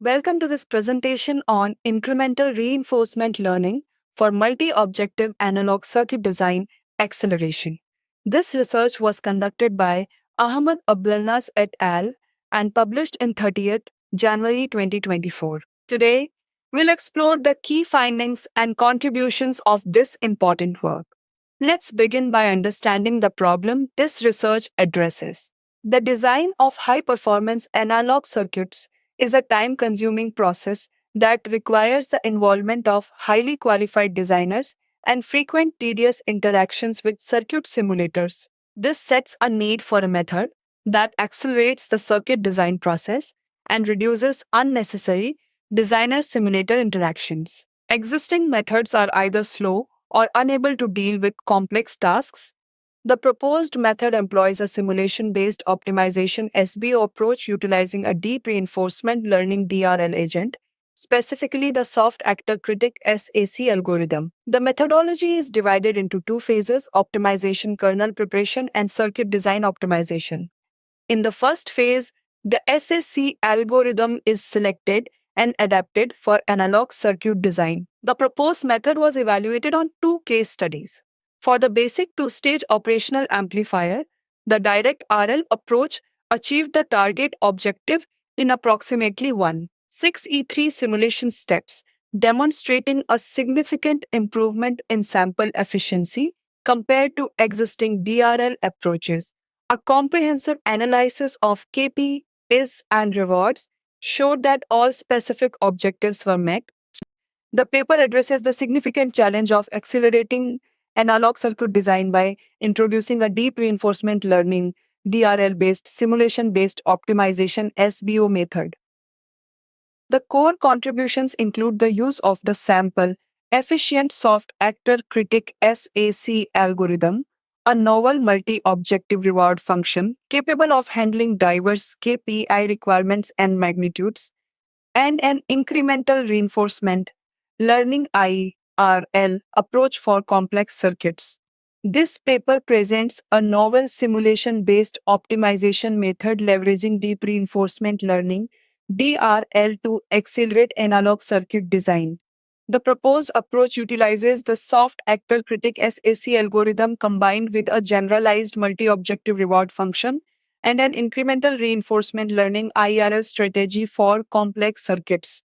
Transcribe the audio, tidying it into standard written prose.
Welcome to this presentation on incremental reinforcement learning for multi-objective analog circuit design acceleration. This research was conducted by Ahmad Abdelnas et al. And published in 30th January 2024. Today, we'll explore the key findings and contributions of this important work. Let's begin by understanding the problem this research addresses. The design of high performance analog circuits is a time consuming process that requires the involvement of highly qualified designers and frequent tedious interactions with circuit simulators. This sets a need for a method that accelerates the circuit design process and reduces unnecessary designer simulator interactions. Existing methods are either slow or unable to deal with complex tasks. The proposed method employs a simulation based optimization SBO approach utilizing a deep reinforcement learning DRL agent, specifically the soft actor critic SAC algorithm. The methodology is divided into two phases: optimization, kernel preparation, and circuit design optimization. In the first phase, the SAC algorithm is selected and adapted for analog circuit design. The proposed method was evaluated on two case studies. For the basic two-stage operational amplifier, the direct RL approach achieved the target objective in approximately 1.6E3 simulation steps, demonstrating a significant improvement in sample efficiency compared to existing DRL approaches. A comprehensive analysis of KPIs and rewards showed that all specific objectives were met. The paper addresses the significant challenge of accelerating analog circuit design by introducing a deep reinforcement learning DRL based simulation based optimization SBO method. The core contributions include the use of the sample efficient soft actor critic SAC algorithm, a novel multi-objective reward function capable of handling diverse KPI requirements and magnitudes, and an incremental reinforcement learning IRL approach for complex circuits. This paper presents a novel simulation based optimization method leveraging deep reinforcement learning DRL to accelerate analog circuit design. The proposed approach utilizes the soft actor critic SAC algorithm combined with a generalized multi objective reward function and an incremental reinforcement learning IRL strategy for complex circuits.